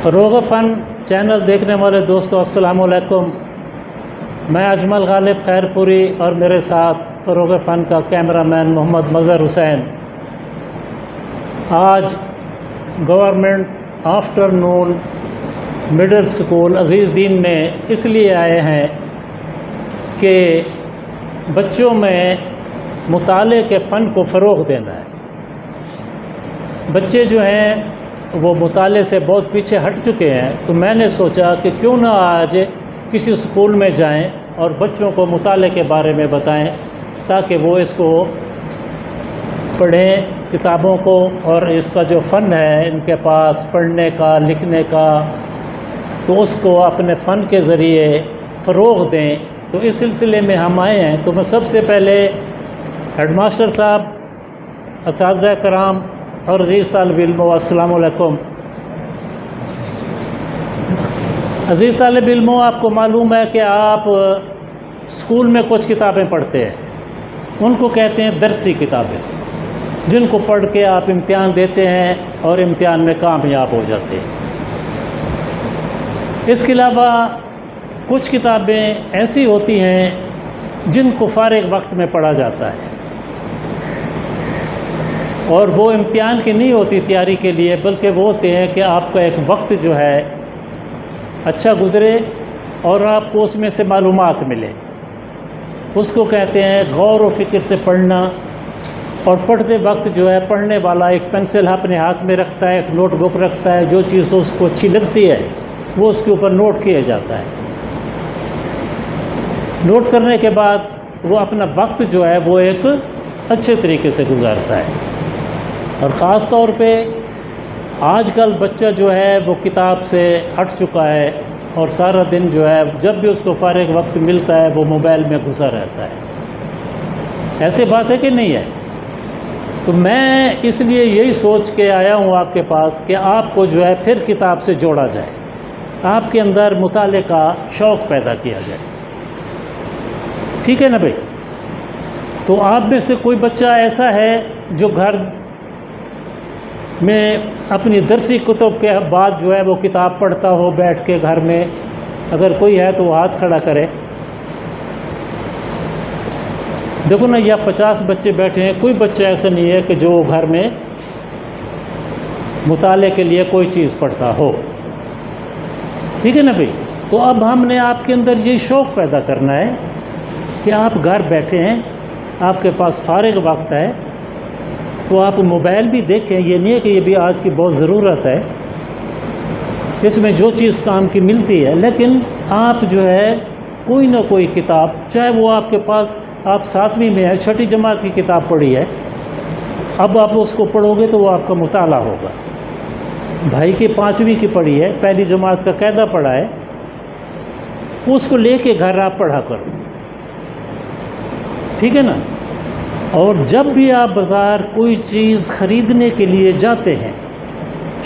فروغ فن چینل دیکھنے والے دوستو السلام علیکم. میں اجمل غالب خیر پوری اور میرے ساتھ فروغ فن کا کیمرہ مین محمد مظہر حسین آج گورنمنٹ آفٹر نون مڈل اسکول عزیز دین میں اس لیے آئے ہیں کہ بچوں میں مطالعے کے فن کو فروغ دینا ہے. بچے جو ہیں وہ مطالعے سے بہت پیچھے ہٹ چکے ہیں، تو میں نے سوچا کہ کیوں نہ آج کسی اسکول میں جائیں اور بچوں کو مطالعے کے بارے میں بتائیں تاکہ وہ اس کو پڑھیں کتابوں کو، اور اس کا جو فن ہے ان کے پاس پڑھنے کا لکھنے کا، تو اس کو اپنے فن کے ذریعے فروغ دیں. تو اس سلسلے میں ہم آئے ہیں. تو میں سب سے پہلے ہیڈ ماسٹر صاحب، اساتذہ کرام اور عزیز طالب علموں السلام علیکم. عزیز طالب علموں، آپ کو معلوم ہے کہ آپ اسکول میں کچھ کتابیں پڑھتے ہیں، ان کو کہتے ہیں درسی کتابیں، جن کو پڑھ کے آپ امتحان دیتے ہیں اور امتحان میں کامیاب ہو جاتے ہیں. اس کے علاوہ کچھ کتابیں ایسی ہوتی ہیں جن کو فارغ وقت میں پڑھا جاتا ہے، اور وہ امتحان کی نہیں ہوتی تیاری کے لیے، بلکہ وہ ہوتے ہیں کہ آپ کا ایک وقت جو ہے اچھا گزرے اور آپ کو اس میں سے معلومات ملے. اس کو کہتے ہیں غور و فکر سے پڑھنا. اور پڑھتے وقت جو ہے پڑھنے والا ایک پینسل اپنے ہاتھ میں رکھتا ہے، ایک نوٹ بک رکھتا ہے، جو چیز اس کو اچھی لگتی ہے وہ اس کے اوپر نوٹ کیا جاتا ہے. نوٹ کرنے کے بعد وہ اپنا وقت جو ہے وہ ایک اچھے طریقے سے گزارتا ہے. اور خاص طور پہ آج کل بچہ جو ہے وہ کتاب سے ہٹ چکا ہے اور سارا دن جو ہے جب بھی اس کو فارغ وقت ملتا ہے وہ موبائل میں گھسا رہتا ہے. ایسی بات ہے کہ نہیں ہے؟ تو میں اس لیے یہی سوچ کے آیا ہوں آپ کے پاس کہ آپ کو جو ہے پھر کتاب سے جوڑا جائے، آپ کے اندر مطالعے کا شوق پیدا کیا جائے. ٹھیک ہے نا بھائی؟ تو آپ میں سے کوئی بچہ ایسا ہے جو گھر میں اپنی درسی کتب کے بعد جو ہے وہ کتاب پڑھتا ہو بیٹھ کے گھر میں؟ اگر کوئی ہے تو وہ ہاتھ کھڑا کرے. دیکھو نا، یا 50 بچے بیٹھے ہیں، کوئی بچہ ایسا نہیں ہے کہ جو گھر میں مطالعے کے لیے کوئی چیز پڑھتا ہو. ٹھیک ہے نا بھائی؟ تو اب ہم نے آپ کے اندر یہ شوق پیدا کرنا ہے کہ آپ گھر بیٹھے ہیں، آپ کے پاس فارغ وقت ہے، تو آپ موبائل بھی دیکھیں. یہ نہیں ہے کہ یہ بھی آج کی بہت ضرورت ہے، اس میں جو چیز کام کی ملتی ہے، لیکن آپ جو ہے کوئی نہ کوئی کتاب، چاہے وہ آپ کے پاس آپ 7ویں میں ہے، 6ٹھی جماعت کی کتاب پڑھی ہے، اب آپ اس کو پڑھو گے تو وہ آپ کا مطالعہ ہوگا. بھائی کی 5ویں کی پڑھی ہے، پہلی جماعت کا قاعدہ پڑھا ہے، اس کو لے کے گھر آپ پڑھا کرو. ٹھیک ہے نا؟ اور جب بھی آپ بازار کوئی چیز خریدنے کے لیے جاتے ہیں،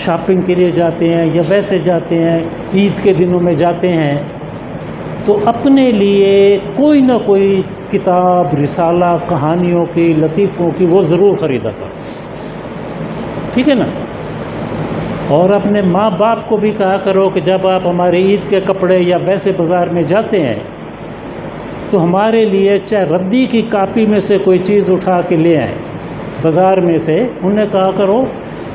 شاپنگ کے لیے جاتے ہیں یا ویسے جاتے ہیں، عید کے دنوں میں جاتے ہیں، تو اپنے لیے کوئی نہ کوئی کتاب، رسالہ، کہانیوں کی، لطیفوں کی وہ ضرور خریدا کرو. ٹھیک ہے نا؟ اور اپنے ماں باپ کو بھی کہا کرو کہ جب آپ ہمارے عید کے کپڑے یا ویسے بازار میں جاتے ہیں تو ہمارے لیے چاہے ردی کی کاپی میں سے کوئی چیز اٹھا کے لے آئیں بازار میں سے. انہیں کہا کرو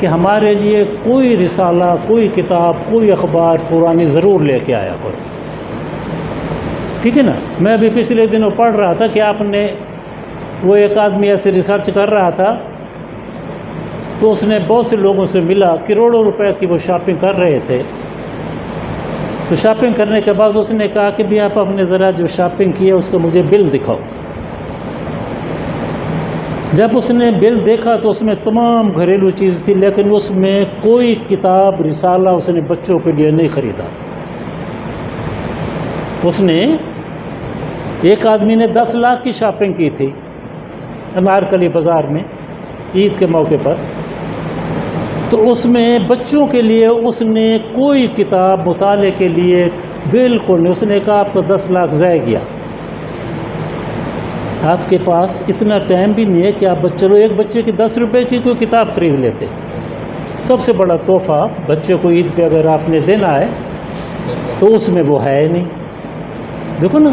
کہ ہمارے لیے کوئی رسالہ، کوئی کتاب، کوئی اخبار پرانی ضرور لے کے آیا کرو. ٹھیک ہے نا؟ میں ابھی پچھلے دنوں پڑھ رہا تھا کہ آپ نے وہ ایک آدمی ایسے ریسرچ کر رہا تھا، تو اس نے بہت سے لوگوں سے ملا، کروڑوں روپے کی وہ شاپنگ کر رہے تھے. تو شاپنگ کرنے کے بعد اس نے کہا کہ بھی آپ اپنے ذرا جو شاپنگ کی ہے اس کو مجھے بل دکھاؤ. جب اس نے بل دیکھا تو اس میں تمام گھریلو چیز تھی، لیکن اس میں کوئی کتاب رسالہ اس نے بچوں کے لیے نہیں خریدا۔ اس نے، ایک آدمی نے 10 لاکھ کی شاپنگ کی تھی انارکلی بازار میں عید کے موقع پر، تو اس میں بچوں کے لیے اس نے کوئی کتاب مطالعے کے لیے بالکل نہیں۔ اس نے کہا آپ کو 10 لاکھ ضائع گیا، آپ کے پاس اتنا ٹائم بھی نہیں ہے کہ آپ چلو ایک بچے کی 10 روپے کی کوئی کتاب خرید لیتے۔ سب سے بڑا تحفہ بچے کو عید پہ اگر آپ نے دینا ہے تو اس میں وہ ہے نہیں، دیکھو نا۔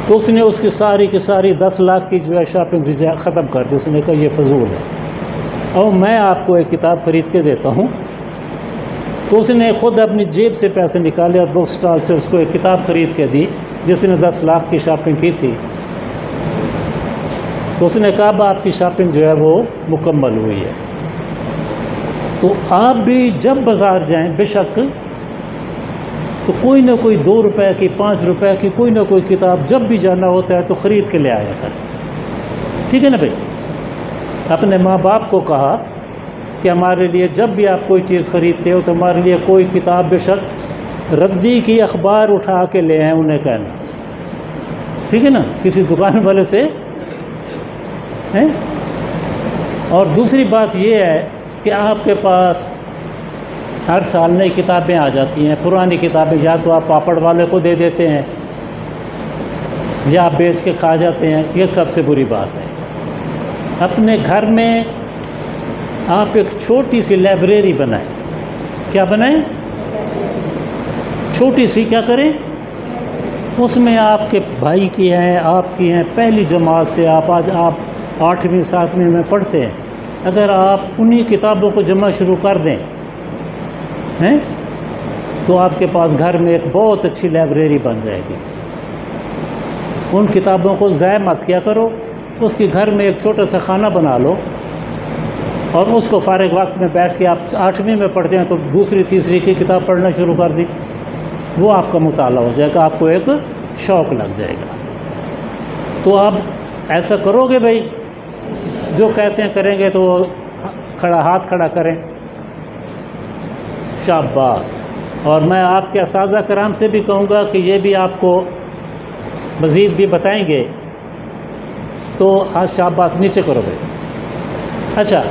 تو اس نے اس کی ساری 10 لاکھ کی جو ہے شاپنگ ختم کر دی۔ اس نے کہا یہ فضول ہے، اور میں آپ کو ایک کتاب خرید کے دیتا ہوں۔ تو اس نے خود اپنی جیب سے پیسے نکالے اور بک سٹال سے اس کو ایک کتاب خرید کے دی جس نے 10 لاکھ کی شاپنگ کی تھی۔ تو اس نے کہا اب آپ کی شاپنگ جو ہے وہ مکمل ہوئی ہے۔ تو آپ بھی جب بازار جائیں بے شک تو کوئی نہ کوئی 2 روپے کی 5 روپے کی کوئی نہ کوئی کتاب جب بھی جانا ہوتا ہے تو خرید کے لے آیا کریں، ٹھیک ہے نا بھائی۔ اپنے ماں باپ کو کہا کہ ہمارے لیے جب بھی آپ کوئی چیز خریدتے ہو تو ہمارے لیے کوئی کتاب بے شک ردی کی اخبار اٹھا کے لے آئیں، انہیں کہنا، ٹھیک ہے نا، کسی دکان والے سے ہیں۔ اور دوسری بات یہ ہے کہ آپ کے پاس ہر سال نئی کتابیں آ جاتی ہیں، پرانی کتابیں یا تو آپ پاپڑ والے کو دے دیتے ہیں یا آپ بیچ کے کھا جاتے ہیں، یہ سب سے بری بات ہے۔ اپنے گھر میں آپ ایک چھوٹی سی لائبریری بنائیں۔ کیا بنائیں؟ چھوٹی سی، کیا کریں؟ اس میں آپ کے بھائی کی ہیں، آپ کی ہیں، پہلی جماعت سے آپ آج آپ 8ویں 7ویں میں پڑھتے ہیں، اگر آپ انہی کتابوں کو جمع شروع کر دیں ہیں تو آپ کے پاس گھر میں ایک بہت اچھی لائبریری بن جائے گی۔ ان کتابوں کو ضائع مت کیا کرو، اس کے گھر میں ایک چھوٹا سا خانہ بنا لو اور اس کو فارغ وقت میں بیٹھ کے آپ 8ویں میں پڑھتے ہیں تو دوسری تیسری کی کتاب پڑھنا شروع کر دی، وہ آپ کا مطالعہ ہو جائے گا، آپ کو ایک شوق لگ جائے گا۔ تو آپ ایسا کرو گے بھائی، جو کہتے ہیں کریں گے تو ہاتھ کھڑا کریں، شاباش۔ اور میں آپ کے اساتذہ کرام سے بھی کہوں گا کہ یہ بھی آپ کو مزید بھی بتائیں گے، تو ہاتھ شاباش نیچے کرو گے۔ اچھا،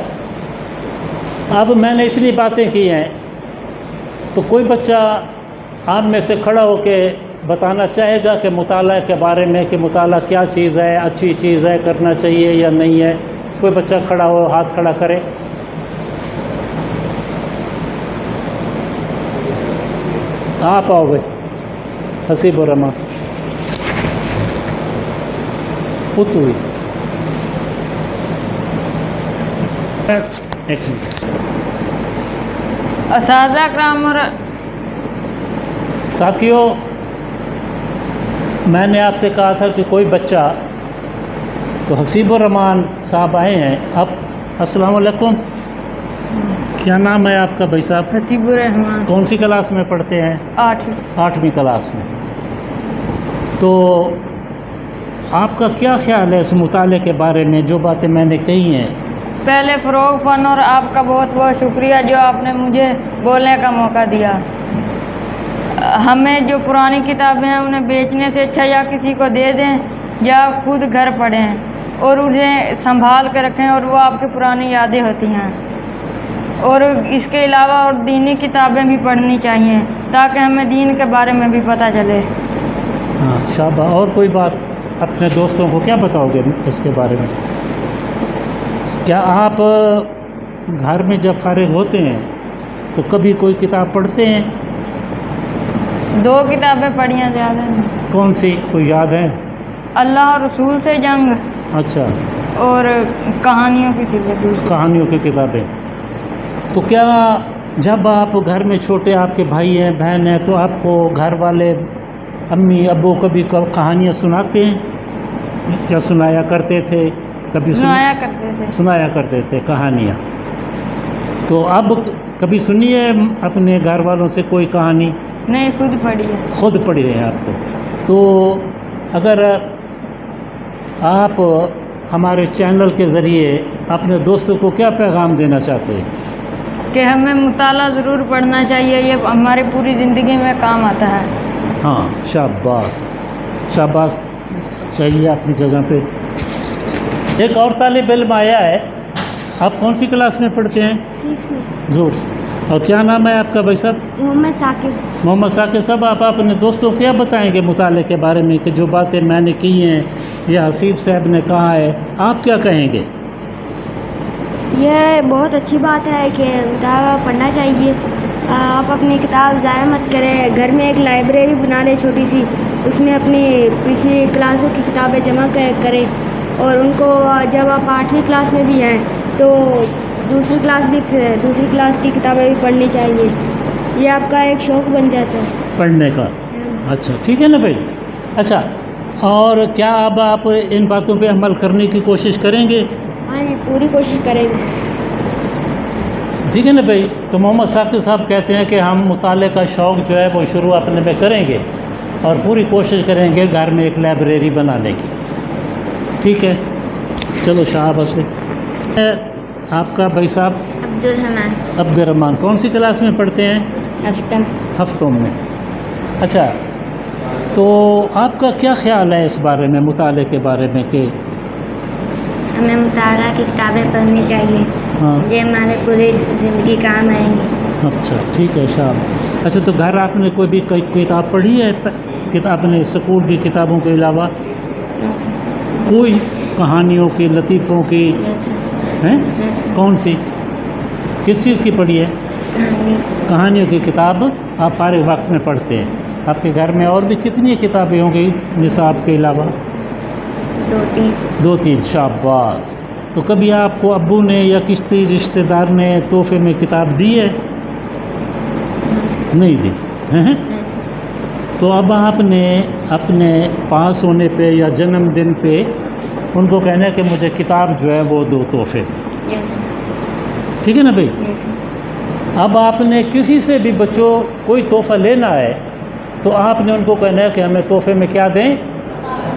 اب میں نے اتنی باتیں کی ہیں تو کوئی بچہ آپ میں سے کھڑا ہو کے بتانا چاہے گا کہ مطالعہ کے بارے میں، کہ مطالعہ کیا چیز ہے، اچھی چیز ہے، کرنا چاہیے یا نہیں ہے؟ کوئی بچہ کھڑا ہو، ہاتھ کھڑا کرے۔ آپ آؤ بھائی، حسیب الرحمان ہوئی ایک منٹ۔ اساتذہ کرام اور ساتھیوں، میں نے آپ سے کہا تھا کہ کوئی بچہ، تو حسیب الرحمان صاحب آئے ہیں۔ اب السلام علیکم، کیا نام ہے آپ کا بھائی صاحب؟ حسیب الرحمان۔ کون سی کلاس میں پڑھتے ہیں؟ 8ویں کلاس میں۔ تو آپ کا کیا خیال ہے اس مطالعے کے بارے میں، جو باتیں میں نے کہی ہیں؟ پہلے فروغ فن اور آپ کا بہت بہت شکریہ جو آپ نے مجھے بولنے کا موقع دیا۔ ہمیں جو پرانی کتابیں ہیں انہیں بیچنے سے اچھا یا کسی کو دے دیں یا خود گھر پڑھیں اور انہیں سنبھال کے رکھیں، اور وہ آپ کی پرانی یادیں ہوتی ہیں۔ اور اس کے علاوہ اور دینی کتابیں بھی پڑھنی چاہیے تاکہ ہمیں دین کے بارے میں بھی پتہ چلے۔ ہاں شاباش۔ اور کوئی بات اپنے دوستوں کو کیا بتاؤ گے اس کے بارے میں؟ کیا آپ گھر میں جب فارغ ہوتے ہیں تو کبھی کوئی کتاب پڑھتے ہیں؟ 2 کتابیں پڑھی ہیں، زیادہ نہیں۔ کون سی، کوئی یاد ہے؟ اللہ اور رسول سے جنگ، اچھا، اور کہانیوں کی تھی وہ دوسری۔ کہانیوں کی کتابیں۔ تو کیا جب آپ گھر میں چھوٹے، آپ کے بھائی ہیں بہن ہیں، تو آپ کو گھر والے امی ابو کبھی کہانیاں سناتے ہیں یا سنایا کرتے تھے؟ کبھی سنایا کرتے تھے کہانیاں۔ تو اب کبھی سنی ہے اپنے گھر والوں سے کوئی کہانی؟ نہیں، خود پڑھی ہے۔ خود پڑھی ہے آپ کو؟ تو اگر آپ ہمارے چینل کے ذریعے اپنے دوستوں کو کیا پیغام دینا چاہتے ہیں؟ کہ ہمیں مطالعہ ضرور پڑھنا چاہیے، یہ ہماری پوری زندگی میں کام آتا ہے۔ ہاں، شاباش شاباش، چاہیے اپنی جگہ پہ۔ ایک اور طالب علم آیا ہے، آپ کون سی کلاس میں پڑھتے ہیں؟ 6 میں۔ زور سے، اور کیا نام ہے آپ کا بھائی صاحب؟ محمد ثاقب۔ محمد ثاقب صاحب، آپ اپنے دوستوں کو کیا بتائیں گے مطالعے کے بارے میں، کہ جو باتیں میں نے کی ہیں یا حسیب صاحب نے کہا ہے، آپ کیا کہیں گے؟ یہ بہت اچھی بات ہے کہ مطالعہ پڑھنا چاہیے۔ آپ اپنی کتاب ضائع مت کریں، گھر میں ایک لائبریری بنا لیں چھوٹی سی، اس میں اپنی پچھلی کلاسوں کی کتابیں جمع کریں، اور ان کو جب آپ 8ویں کلاس میں بھی ہیں تو دوسری کلاس کی کتابیں بھی پڑھنی چاہیے، یہ آپ کا ایک شوق بن جاتا ہے پڑھنے کا۔ اچھا، ٹھیک ہے نا بھائی؟ اچھا، اور کیا اب آپ ان باتوں پہ عمل کرنے کی کوشش کریں گے؟ ہاں جی، پوری کوشش کریں گے۔ ٹھیک ہے نا بھائی؟ تو محمد ثاقب صاحب کہتے ہیں کہ ہم مطالعے کا شوق جو ہے وہ شروع اپنے میں کریں گے، اور پوری کوشش کریں گے گھر میں ایک لائبریری بنانے کی۔ ٹھیک ہے، چلو شاباش۔ آپ کا بھائی صاحب؟ عبد الرحمن کون سی کلاس میں پڑھتے ہیں؟ ہفتوں میں۔ اچھا، تو آپ کا کیا خیال ہے اس بارے میں، مطالعے کے بارے میں، کہ ہمیں مطالعہ کی کتابیں پڑھنی چاہیے، ہاں، یہ ہمارے پوری زندگی کام آئیں گی۔ اچھا ٹھیک ہے شاباش۔ اچھا، تو گھر آپ نے کوئی بھی کتاب پڑھی ہے، کتاب نے اسکول کی کتابوں کے علاوہ کوئی کہانیوں کی، لطیفوں کی ہیں؟ کون سی، کس چیز کی پڑھی ہے؟ کہانیوں کی کتاب آپ فارغ وقت میں پڑھتے ہیں۔ آپ کے گھر میں اور بھی کتنی کتابیں ہوں گی نصاب کے علاوہ؟ 2-3۔ شاباش۔ تو کبھی آپ کو ابو نے یا کسی رشتہ دار نے تحفے میں کتاب دی ہے؟ نہیں دی ہیں؟ تو اب آپ نے اپنے پاس ہونے پہ یا جنم دن پہ ان کو کہنا ہے کہ مجھے کتاب جو ہے وہ دو تحفے میں۔ ٹھیک ہے نا بھائی؟ اب آپ نے کسی سے بھی بچوں کوئی تحفہ لینا ہے تو آپ نے ان کو کہنا ہے کہ ہمیں تحفے میں کیا دیں؟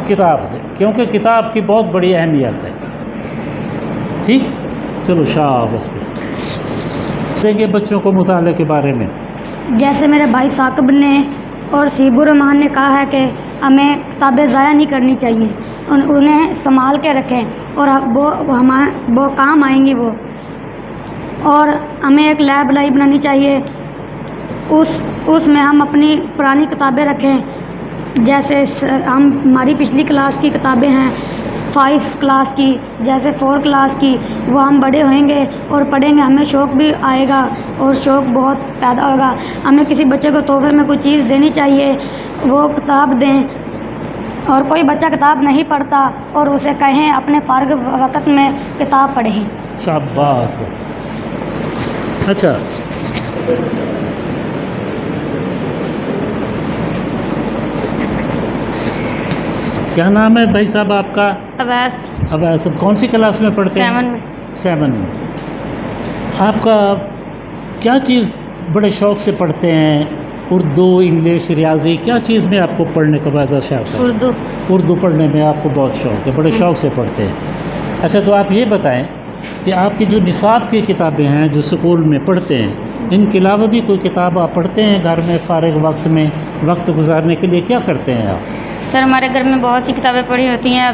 کتاب دیں، کیونکہ کتاب کی بہت بڑی اہمیت ہے۔ ٹھیک، چلو شاباش دیں گے بچوں کو مطالعے کے بارے میں۔ جیسے میرے بھائی ثاقب نے اور سیب الرحمان نے کہا ہے کہ ہمیں کتابیں ضائع نہیں کرنی چاہیے، انہیں سنبھال کے رکھیں، اور وہ کام آئیں گی وہ۔ اور ہمیں ایک لائبریری بنانی چاہیے، اس میں ہم اپنی پرانی کتابیں رکھیں، جیسے ہماری پچھلی کلاس کی کتابیں ہیں، 5 کلاس کی، جیسے 4 کلاس کی، وہ ہم بڑے ہوئیں گے اور پڑھیں گے، ہمیں شوق بھی آئے گا اور شوق بہت پیدا ہوگا۔ ہمیں کسی بچے کو تحفے میں کوئی چیز دینی چاہیے، وہ کتاب دیں۔ اور کوئی بچہ کتاب نہیں پڑھتا اور اسے کہیں اپنے فارغ وقت میں کتاب پڑھیں۔ شاباش۔ اچھا، کیا نام ہے بھائی صاحب آپ کا؟ عباس۔ کون سی کلاس میں پڑھتے ہیں؟ 7 میں۔ 7 میں۔ آپ کا کیا چیز بڑے شوق سے پڑھتے ہیں؟ اردو، انگلش، ریاضی، کیا چیز میں آپ کو پڑھنے کا بہت شوق ہے؟ اردو پڑھنے میں آپ کو بہت شوق ہے، بڑے شوق سے پڑھتے ہیں۔ اچھا، تو آپ یہ بتائیں کہ آپ کی جو نصاب کی کتابیں ہیں جو سکول میں پڑھتے ہیں، ان کے علاوہ بھی کوئی کتاب آپ پڑھتے ہیں گھر میں فارغ وقت میں وقت گزارنے کے لیے؟ کیا کرتے ہیں آپ؟ سر، ہمارے گھر میں بہت سی کتابیں پڑھی ہوتی ہیں،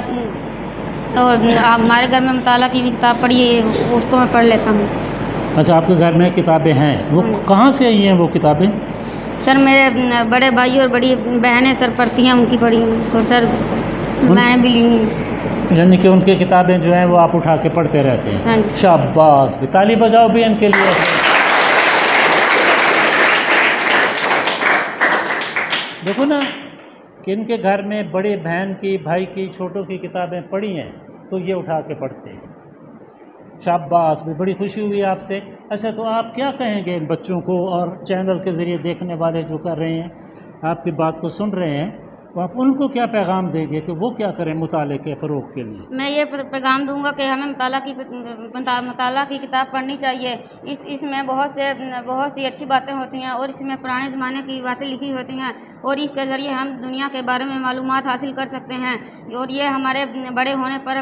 اور ہمارے گھر میں مطالعہ کی بھی کتاب پڑھی ہے، اس کو میں پڑھ لیتا ہوں۔ اچھا، آپ کے گھر میں کتابیں ہیں، وہ کہاں سے آئی ہیں وہ کتابیں؟ سر، میرے بڑے بھائی اور بڑی بہنیں سر پڑھتی ہیں، ان کی پڑھی ہیں، اور سر میں نے بھی لی ہیں۔ یعنی کہ ان کی کتابیں جو ہیں وہ آپ اٹھا کے پڑھتے رہتے ہیں؟ ہاں جی۔ شاباش، بھی تالی بجاؤ بھی ان کے لیے۔ دیکھو نا کہ ان کے گھر میں بڑے بہن کی، بھائی کی، چھوٹوں کی کتابیں پڑھی ہیں تو یہ اٹھا کے پڑھتے ہیں۔ شاباش، بھی بڑی خوشی ہوئی آپ سے۔ اچھا، تو آپ کیا کہیں گے ان بچوں کو، اور چینل کے ذریعے دیکھنے والے جو کر رہے ہیں، آپ کی بات کو سن رہے ہیں، تو آپ ان کو کیا پیغام دیں گے کہ وہ کیا کریں مطالعے کے فروغ کے لیے؟ میں یہ پیغام دوں گا کہ ہمیں مطالعہ کی کتاب پڑھنی چاہیے۔ اس میں بہت سی اچھی باتیں ہوتی ہیں، اور اس میں پرانے زمانے کی باتیں لکھی ہوتی ہیں، اور اس کے ذریعے ہم دنیا کے بارے میں معلومات حاصل کر سکتے ہیں، اور یہ ہمارے بڑے ہونے پر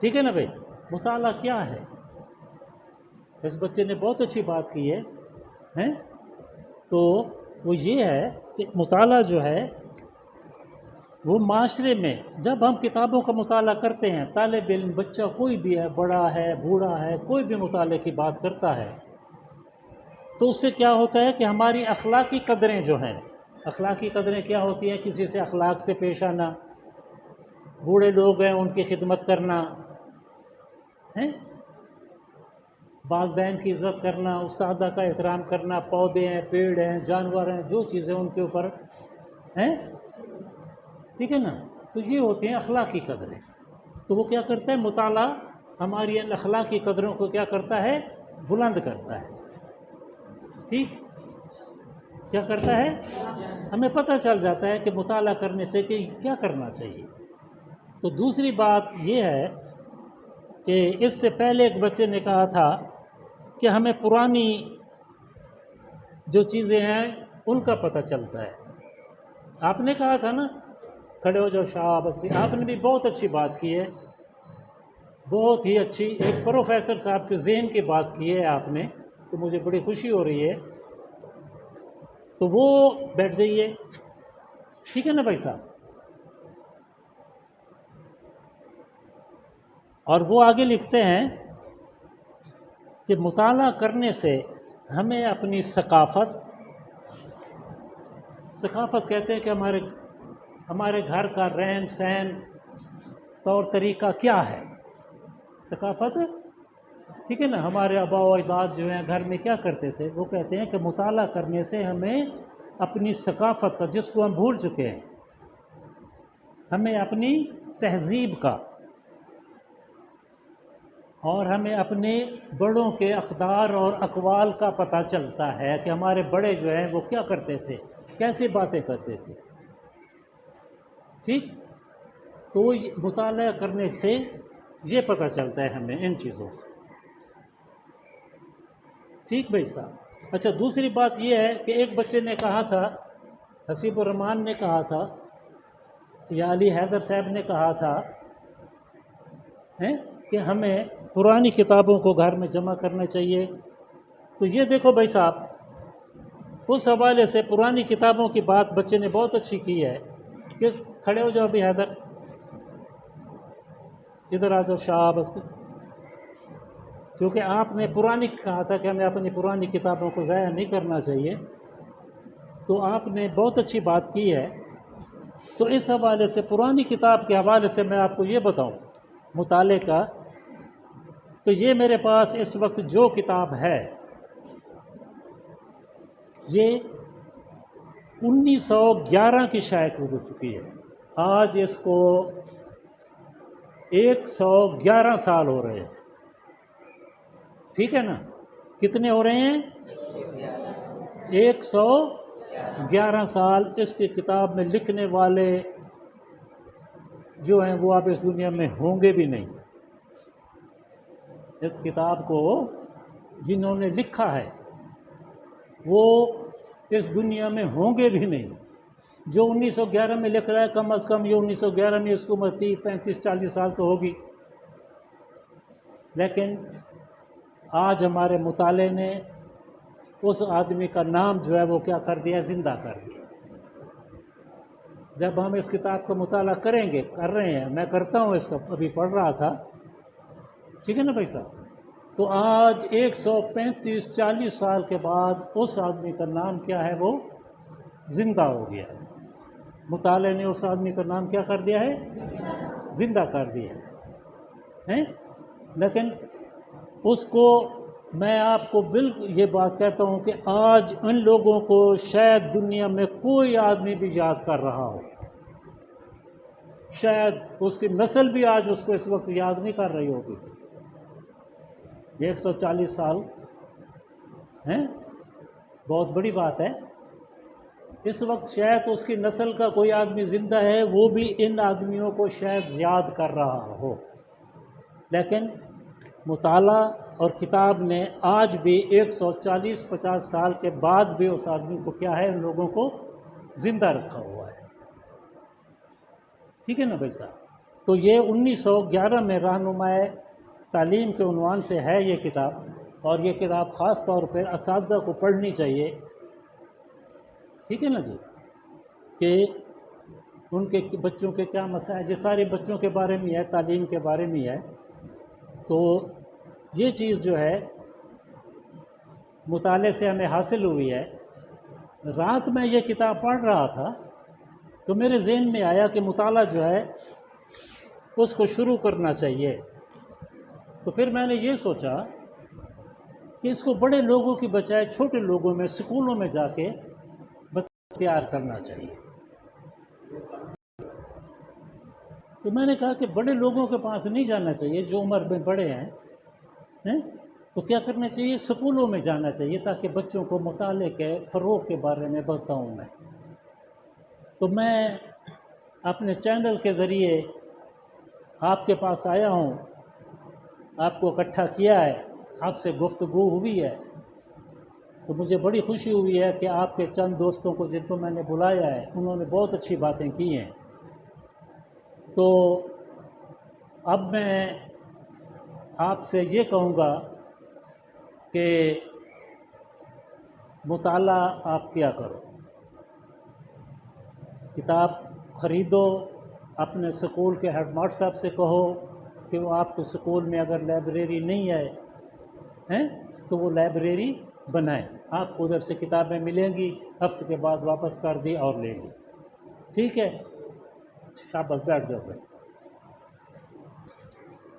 ٹھیک ہے نا بھائی؟ مطالعہ کیا ہے؟ اس بچے نے بہت اچھی بات کی ہے ہیں؟ تو وہ یہ ہے کہ مطالعہ جو ہے وہ معاشرے میں جب ہم کتابوں کا مطالعہ کرتے ہیں، طالب علم بچہ کوئی بھی ہے، بڑا ہے بوڑھا ہے، کوئی بھی مطالعے کی بات کرتا ہے، تو اس سے کیا ہوتا ہے کہ ہماری اخلاقی قدریں جو ہیں، اخلاقی قدریں کیا ہوتی ہیں؟ کسی سے اخلاق سے پیش آنا، بوڑھے لوگ ہیں ان کی خدمت کرنا ہیں، والدین کی عزت کرنا، استادہ کا احترام کرنا، پودے ہیں، پیڑ ہیں، جانور ہیں، جو چیزیں ان کے اوپر ہیں، ٹھیک ہے نا؟ تو یہ ہوتے ہیں اخلاقی قدریں۔ تو وہ کیا کرتا ہے؟ مطالعہ ہماری ان اخلاقی قدروں کو کیا کرتا ہے؟ بلند کرتا ہے۔ ٹھیک، کیا کرتا ہے؟ ہمیں پتہ چل جاتا ہے کہ مطالعہ کرنے سے کہ کیا کرنا چاہیے۔ تو دوسری بات یہ ہے کہ اس سے پہلے ایک بچے نے کہا تھا کہ ہمیں پرانی جو چیزیں ہیں ان کا پتہ چلتا ہے۔ آپ نے کہا تھا نا، کھڑے ہو جاؤ شاباش بھی، آپ نے بھی بہت اچھی بات کی ہے، بہت ہی اچھی، ایک پروفیسر صاحب کے ذہن کی بات کی ہے آپ نے، تو مجھے بڑی خوشی ہو رہی ہے۔ تو وہ بیٹھ جائیے، ٹھیک ہے نا بھائی صاحب؟ اور وہ آگے لکھتے ہیں کہ مطالعہ کرنے سے ہمیں اپنی ثقافت کہتے ہیں کہ ہمارے گھر کا رہن سہن طور طریقہ کیا ہے، ثقافت، ٹھیک ہے نا؟ ہمارے آباء و اجداد جو ہیں گھر میں کیا کرتے تھے، وہ کہتے ہیں کہ مطالعہ کرنے سے ہمیں اپنی ثقافت کا، جس کو ہم بھول چکے ہیں، ہمیں اپنی تہذیب کا، اور ہمیں اپنے بڑوں کے اقدار اور اقوال کا پتہ چلتا ہے کہ ہمارے بڑے جو ہیں وہ کیا کرتے تھے، کیسی باتیں کرتے تھے۔ ٹھیک، تو مطالعہ کرنے سے یہ پتہ چلتا ہے ہمیں ان چیزوں کا۔ ٹھیک بھائی صاحب؟ اچھا، دوسری بات یہ ہے کہ ایک بچے نے کہا تھا، حسیب الرحمان نے کہا تھا یا علی حیدر صاحب نے کہا تھا کہ ہمیں پرانی کتابوں کو گھر میں جمع کرنا چاہیے۔ تو یہ دیکھو بھائی صاحب، اس حوالے سے پرانی کتابوں کی بات بچے نے بہت اچھی کی ہے کہ کھڑے ہو جاؤ ابھی حیدر، ادھر آ جاؤ شاباش پہ، کیونکہ آپ نے پرانی کہا تھا کہ ہمیں اپنی پرانی کتابوں کو ضائع نہیں کرنا چاہیے، تو آپ نے بہت اچھی بات کی ہے۔ تو اس حوالے سے، پرانی کتاب کے حوالے سے میں آپ کو یہ بتاؤں مطالعے کا، کہ یہ میرے پاس اس وقت جو کتاب ہے یہ 1911 کی شائع ہو چکی ہے، آج اس کو 111 سال ہو رہے ہیں، ٹھیک ہے نا؟ کتنے ہو رہے ہیں؟ 111 سال اس کی کتاب میں لکھنے والے جو ہیں وہ اب اس دنیا میں ہوں گے بھی نہیں۔ اس کتاب کو جنہوں نے لکھا ہے وہ اس دنیا میں ہوں گے بھی نہیں۔ جو 1911 میں لکھ رہا ہے، کم از کم یہ 1911 میں اس کو عمر 35-40 سال تو ہوگی، لیکن آج ہمارے مطالعے نے اس آدمی کا نام جو ہے وہ کیا کر دیا؟ زندہ کر دیا۔ جب ہم اس کتاب کا مطالعہ کریں گے، کر رہے ہیں، میں کرتا ہوں، اس کا ابھی پڑھ رہا تھا، ٹھیک ہے نا بھائی صاحب؟ تو آج 135-40 سال کے بعد اس آدمی کا نام کیا ہے؟ وہ زندہ ہو گیا ہے۔ مطالعے نے اس آدمی کا نام کیا کر دیا ہے؟ زندہ کر دیا ہے۔ لیکن اس کو میں آپ کو بالکل یہ بات کہتا ہوں کہ آج ان لوگوں کو شاید دنیا میں کوئی آدمی بھی یاد کر رہا ہو، شاید اس کی نسل بھی آج اس کو اس وقت یاد نہیں کر رہی ہوگی۔ یہ 140 سال ہیں، بہت بڑی بات ہے۔ اس وقت شاید اس کی نسل کا کوئی آدمی زندہ ہے، وہ بھی ان آدمیوں کو شاید یاد کر رہا ہو، لیکن مطالعہ اور کتاب نے آج بھی 140-50 سال کے بعد بھی اس آدمی کو کیا ہے؟ ان لوگوں کو زندہ رکھا ہوا ہے، ٹھیک ہے نا بھائی صاحب؟ تو یہ 1911 میں رہنمائے تعلیم کے عنوان سے ہے یہ کتاب، اور یہ کتاب خاص طور پر اساتذہ کو پڑھنی چاہیے، ٹھیک ہے نا جی، کہ ان کے بچوں کے کیا مسائل، یہ سارے بچوں کے بارے میں ہے، تعلیم کے بارے میں ہے۔ تو یہ چیز جو ہے مطالعے سے ہمیں حاصل ہوئی ہے۔ رات میں یہ کتاب پڑھ رہا تھا تو میرے ذہن میں آیا کہ مطالعہ جو ہے اس کو شروع کرنا چاہیے، تو پھر میں نے یہ سوچا کہ اس کو بڑے لوگوں کی بجائے چھوٹے لوگوں میں، سکولوں میں جا کے تیار کرنا چاہیے۔ تو میں نے کہا کہ بڑے لوگوں کے پاس نہیں جانا چاہیے، جو عمر میں بڑے ہیں، تو کیا کرنا چاہیے، سکولوں میں جانا چاہیے، تاکہ بچوں کو مطالعے کے فروغ کے بارے میں بتاؤں میں۔ تو میں اپنے چینل کے ذریعے آپ کے پاس آیا ہوں، آپ کو اکٹھا کیا ہے، آپ سے گفتگو ہوئی ہے، تو مجھے بڑی خوشی ہوئی ہے کہ آپ کے چند دوستوں کو جن کو میں نے بلایا ہے انہوں نے بہت اچھی باتیں کی ہیں۔ تو اب میں آپ سے یہ کہوں گا کہ مطالعہ آپ کیا کرو، کتاب خریدو، اپنے سکول کے ہیڈ ماسٹر صاحب سے کہو کہ وہ آپ کے سکول میں اگر لائبریری نہیں ہے تو وہ لائبریری بنائیں، آپ کو ادھر سے کتابیں ملیں گی، ہفتے کے بعد واپس کر دی اور لے لی، ٹھیک ہے، شاباش، بیٹھ جاؤ بھائی۔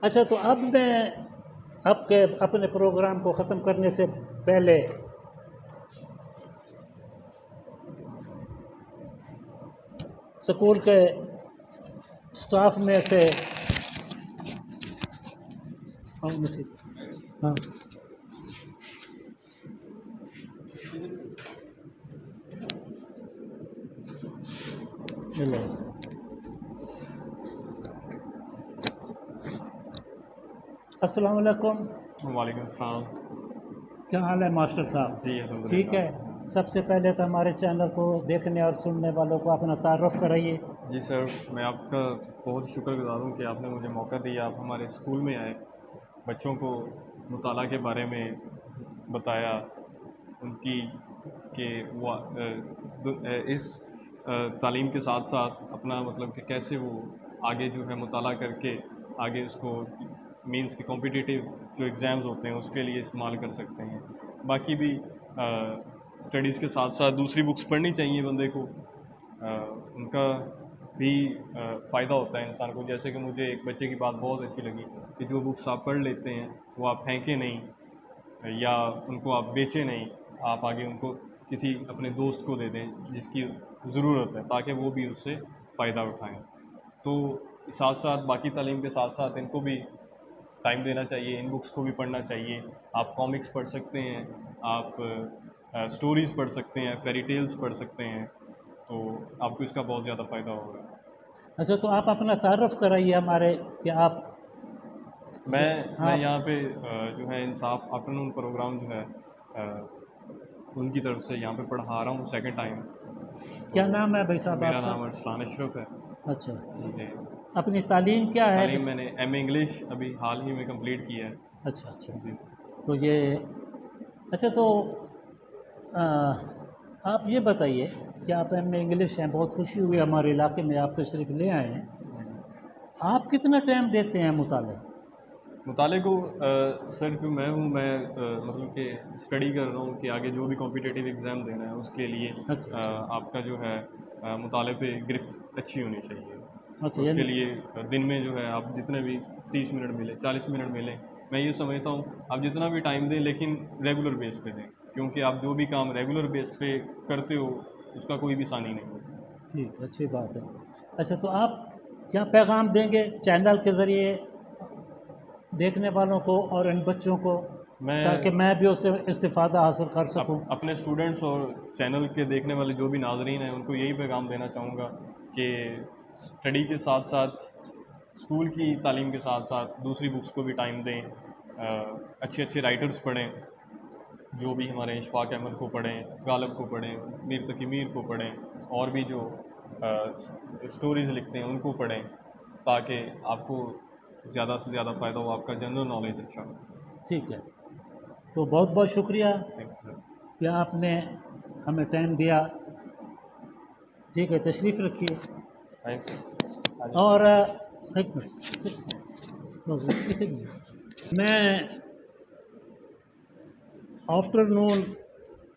اچھا، تو اب میں اپنے پروگرام کو ختم کرنے سے پہلے سکول کے اسٹاف میں سے ہاں السلام علیکم۔ وعلیکم السلام۔ کیا حال ہے ماسٹر صاحب؟ جی الحمد ٹھیک للہ۔ ہے، سب سے پہلے تو ہمارے چینل کو دیکھنے اور سننے والوں کو اپنا تعارف کرائیے۔ جی سر، میں آپ کا بہت شکر گزار ہوں کہ آپ نے مجھے موقع دیا، آپ ہمارے اسکول میں آئے، بچوں کو مطالعہ کے بارے میں بتایا، ان کی کہ وہ اس تعلیم کے ساتھ ساتھ اپنا مطلب کہ کیسے وہ آگے جو ہے مطالعہ کر کے آگے اس کو مینس کے کمپٹیٹیو جو ایگزامز ہوتے ہیں اس کے لیے استعمال کر سکتے ہیں۔ باقی بھی اسٹڈیز کے ساتھ ساتھ دوسری بکس پڑھنی چاہیے بندے کو، ان کا بھی فائدہ ہوتا ہے انسان کو۔ جیسے کہ مجھے ایک بچے کی بات بہت اچھی لگی کہ جو بکس آپ پڑھ لیتے ہیں وہ آپ پھینکیں نہیں یا ان کو آپ بیچیں نہیں، آپ آگے ان کو کسی اپنے دوست کو دے دیں جس کی ضرورت ہے، تاکہ وہ بھی اس سے فائدہ اٹھائیں۔ تو ساتھ ساتھ باقی تعلیم کے ساتھ ساتھ ان کو بھی ٹائم دینا چاہیے، ان بکس کو بھی پڑھنا چاہیے۔ آپ کامکس پڑھ سکتے ہیں، آپ اسٹوریز پڑھ سکتے ہیں، فیری ٹیلز پڑھ سکتے ہیں، تو آپ کو اس کا بہت زیادہ فائدہ ہوگا۔ اچھا، تو آپ اپنا تعارف کرائیے ہمارے کہ آپ میں یہاں پہ جو ہے انصاف آفٹرنون پروگرام جو ہے ان کی طرف سے یہاں پہ پڑھا رہا ہوں، سیکنڈ ٹائم۔ کیا نام ہے بھائی صاحب آپ کا؟ میرا نام ارسلان اشرف ہے۔ اچھا، جی، اپنی تعلیم کیا ہے؟ تعلیم میں نے ایم اے انگلش ابھی حال ہی میں کمپلیٹ کی ہے۔ اچھا اچھا، جی، تو یہ اچھا، تو آپ یہ بتائیے کہ آپ ایم اے انگلش ہیں، بہت خوشی ہوئی ہمارے علاقے میں آپ تشریف لے آئے ہیں، آپ کتنا ٹائم دیتے ہیں مطالعے کو سر جو میں ہوں، میں مطلب کہ اسٹڈی کر رہا ہوں کہ آگے جو بھی کمپٹیٹیو ایگزام دینا ہے اس کے لیے اچھا آپ کا جو ہے مطالعے پہ گرفت اچھی ہونی چاہیے۔ اچھا، اس کے یعنی لیے دن میں جو ہے آپ جتنے بھی 30 منٹ ملے، 40 منٹ ملیں، میں یہ سمجھتا ہوں آپ جتنا بھی ٹائم دیں لیکن ریگولر بیس پہ دیں، کیونکہ آپ جو بھی کام ریگولر بیس پہ کرتے ہو اس کا کوئی بھی ثانی نہیں ہوتا۔ ٹھیک، اچھی بات ہے۔ اچھا، تو آپ کیا پیغام دیں گے چینل کے ذریعے دیکھنے والوں کو اور ان بچوں کو، تاکہ میں بھی اس سے استفادہ حاصل کر سکوں؟ اپنے اسٹوڈنٹس اور چینل کے دیکھنے والے جو بھی ناظرین ہیں ان کو یہی پیغام دینا چاہوں گا کہ اسٹڈی کے ساتھ ساتھ، اسکول کی تعلیم کے ساتھ ساتھ دوسری بکس کو بھی ٹائم دیں، اچھے اچھے رائٹرز پڑھیں، جو بھی ہمارے اشفاق احمد کو پڑھیں، غالب کو پڑھیں، میر تقی میر کو پڑھیں، اور بھی جو اسٹوریز لکھتے ہیں ان کو پڑھیں، تاکہ آپ کو زیادہ سے زیادہ فائدہ ہو، آپ کا جنرل نالج اچھا ہو۔ ٹھیک ہے، تو بہت بہت شکریہ تھینک یو سر۔ کہ آپ نے ہمیں ٹائم دیا۔ ٹھیک ہے، تشریف رکھیے۔ Thank you. اور ایک منٹ، میں آفٹر نون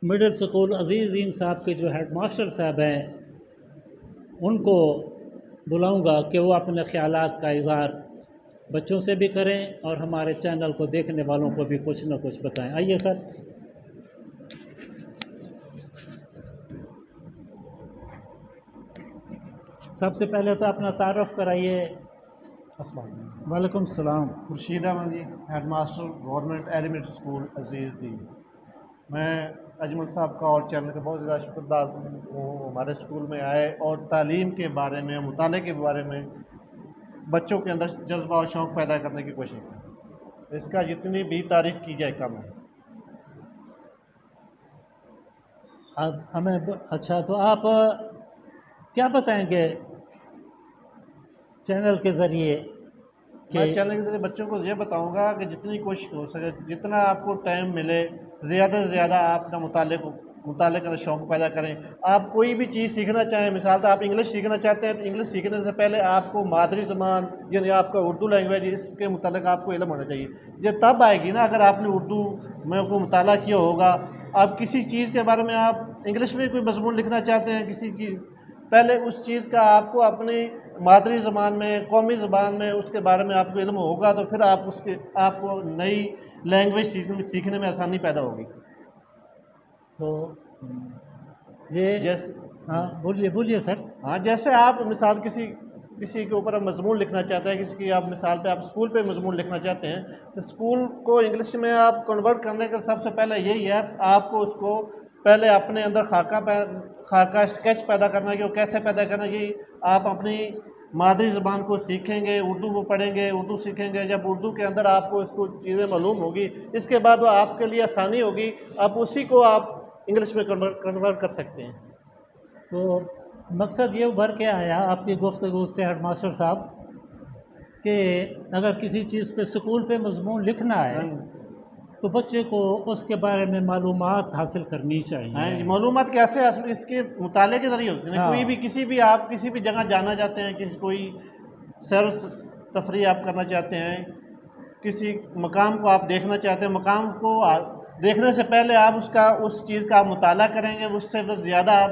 مڈل اسکول عزیز دین صاحب کے جو ہیڈ ماسٹر صاحب ہیں ان کو بلاؤں گا کہ وہ اپنے خیالات کا اظہار بچوں سے بھی کریں اور ہمارے چینل کو دیکھنے والوں کو بھی کچھ نہ کچھ بتائیں۔ آئیے سر۔ سب سے پہلے تو اپنا تعارف کرائیے۔ السلام علیکم۔ وعلیکم السلام۔ Khurshid Ahmed ji, head master government elementary school Aziz Din. میں اجمل صاحب کا اور چینل کا بہت زیادہ شکردار ہوں، ہمارے اسکول میں آئے اور تعلیم کے بارے میں، مطالعے کے بارے میں بچوں کے اندر جذبہ اور شوق پیدا کرنے کی کوشش کی۔ اس کا جتنی بھی تعریف کی جائے کم ہے۔ ہمیں اچھا، تو آپ کیا بتائیں گے چینل کے ذریعے؟ میں چینل کے ذریعے بچوں کو یہ بتاؤں گا کہ جتنی کوشش ہو سکے، جتنا آپ کو ٹائم ملے، زیادہ سے زیادہ آپ اپنا مطالعے کا شوق پیدا کریں۔ آپ کوئی بھی چیز سیکھنا چاہیں، مثال آپ انگلش سیکھنا چاہتے ہیں تو انگلش سیکھنے سے پہلے آپ کو مادری زبان یعنی آپ کا اردو لینگویج، اس کے متعلق آپ کو علم ہونا چاہیے۔ یہ تب آئے گی نا اگر آپ نے اردو میں کو مطالعہ کیا ہوگا۔ آپ کسی چیز کے بارے میں، آپ انگلش میں کوئی مضمون لکھنا چاہتے ہیں کسی چیز، پہلے اس چیز کا آپ کو اپنی مادری زبان میں، قومی زبان میں اس کے بارے میں آپ کو علم ہوگا تو پھر آپ کو نئی لینگویج سیکھنے میں آسانی پیدا ہوگی۔ تو یہ جیسے ہاں بولیے سر۔ ہاں، جیسے آپ مثال کسی کے اوپر مضمون لکھنا چاہتے ہیں، کسی کی آپ مثال پہ آپ اسکول پہ مضمون لکھنا چاہتے ہیں تو اسکول کو انگلش میں آپ کنورٹ کرنے کا سب سے پہلے یہی ہے، آپ کو اس کو پہلے اپنے اندر خاکہ اسکیچ پیدا کرنا ہے کہ وہ کیسے پیدا کرنا ہے۔ کہ آپ اپنی مادری زبان کو سیکھیں گے، اردو کو پڑھیں گے، اردو سیکھیں گے، جب اردو کے اندر آپ کو اس کو چیزیں معلوم ہوگی، اس کے بعد وہ آپ کے لیے آسانی ہوگی، آپ اسی کو آپ انگلش میں کنورٹ کر سکتے ہیں۔ تو مقصد یہ ابھر کے آیا آپ کی گفتگو سے ہیڈ ماسٹر صاحب کہ اگر کسی چیز پہ اسکول پہ مضمون لکھنا ہے تو بچے کو اس کے بارے میں معلومات حاصل کرنی چاہیے۔ معلومات کیسے حاصل؟ اس کے مطالعے کے ذریعے ہوتی ہے۔ کوئی بھی کسی بھی جگہ جانا چاہتے ہیں، کوئی سیر تفریح آپ کرنا چاہتے ہیں، کسی مقام کو آپ دیکھنا چاہتے ہیں، مقام کو دیکھنے سے پہلے آپ اس چیز کا آپ مطالعہ کریں گے، اس سے زیادہ آپ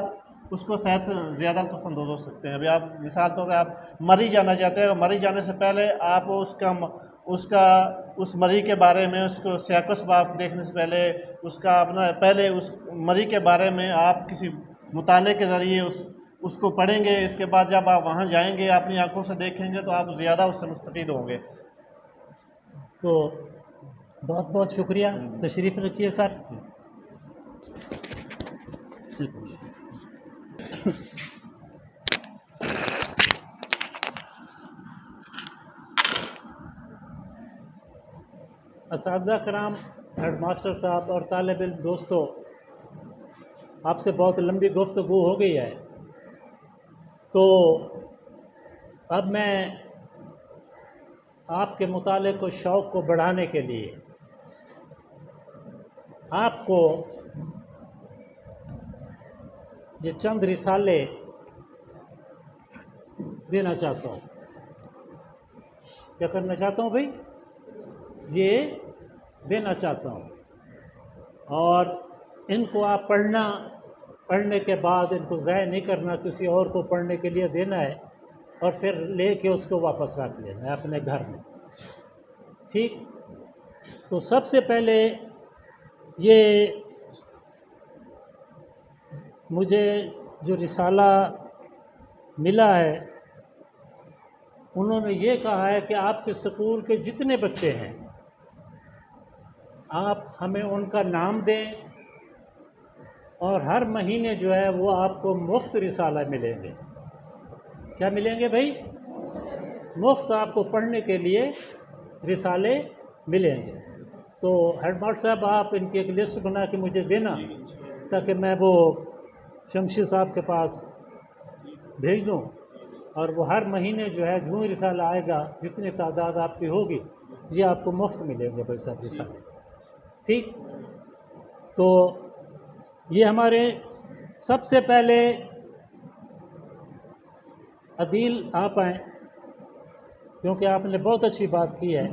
اس کو صحت سے زیادہ لطف اندوز ہو سکتے ہیں۔ ابھی آپ مثال طور پہ آپ مری جانا چاہتے ہیں، مری جانے سے پہلے آپ اس مری کے بارے میں، اس کو سیاق و سباق دیکھنے سے پہلے پہلے اس مری کے بارے میں آپ کسی مطالعے کے ذریعے اس کو پڑھیں گے۔ اس کے بعد جب آپ وہاں جائیں گے، اپنی آنکھوں سے دیکھیں گے تو آپ زیادہ اس سے مستفید ہوں گے۔ تو بہت بہت شکریہ، تشریف رکھیے سر۔ اساتذہ کرام، ہیڈ ماسٹر صاحب اور طالب علم دوستوں، آپ سے بہت لمبی گفتگو ہو گئی ہے، تو اب میں آپ کے مطالعے کو، شوق کو بڑھانے کے لیے آپ کو یہ چند رسالے دینا چاہتا ہوں۔ کیا کرنا چاہتا ہوں بھائی؟ یہ دینا چاہتا ہوں، اور ان کو آپ پڑھنے کے بعد ان کو ضائع نہیں کرنا، کسی اور کو پڑھنے کے لیے دینا ہے اور پھر لے کے اس کو واپس رکھ لینا ہے اپنے گھر میں۔ ٹھیک؟ تو سب سے پہلے یہ مجھے جو رسالہ ملا ہے، انہوں نے یہ کہا ہے کہ آپ کے اسکول کے جتنے بچے ہیں آپ ہمیں ان کا نام دیں، اور ہر مہینے جو ہے وہ آپ کو مفت رسالہ ملیں گے۔ کیا ملیں گے بھائی؟ مفت آپ کو پڑھنے کے لیے رسالے ملیں گے۔ تو ہیڈ ماسٹر صاحب آپ ان کی ایک لسٹ بنا کے مجھے دینا تاکہ میں وہ شمشید صاحب کے پاس بھیج دوں اور وہ ہر مہینے جو ہے جو رسالہ آئے گا جتنی تعداد آپ کی ہوگی یہ آپ کو مفت ملیں گے بھائی صاحب رسالے. ٹھیک. تو یہ ہمارے سب سے پہلے عدیل آپ آئیں کیونکہ آپ نے بہت اچھی بات کی ہے.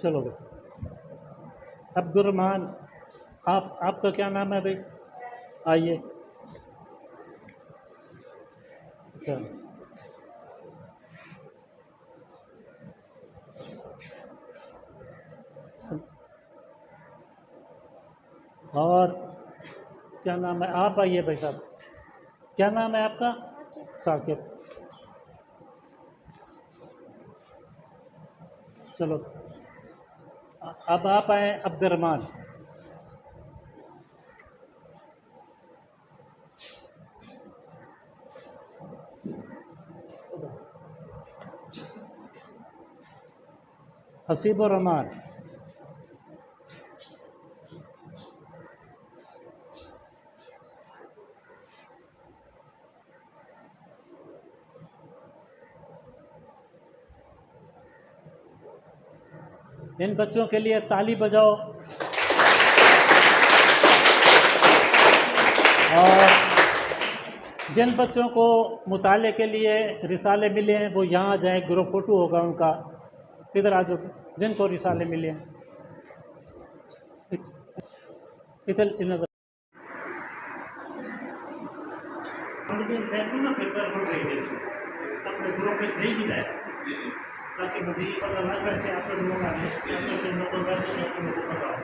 چلو بھائی عبد الرحمن آپ کا کیا نام ہے بھائی؟ آئیے. چلو اور کیا نام ہے؟ آپ آئیے بھائی صاحب. کیا نام ہے آپ کا؟ ثاقب. چلو اب آپ آئیں عبد الرحمن. حسیب الرحمان. ان بچوں کے لیے تالی بجاؤ. اور جن بچوں کو مطالعے کے لیے رسالے ملے ہیں وہ یہاں جائیں، گروپ فوٹو ہوگا ان کا. ادھر آ جاؤ جن کو رسالے ملے ہیں. ادھر نظر اپنے گروپ میں بھیج بھی جائے تاکہ مزید سے آپ کو لوگ آنے سے پتا ہے.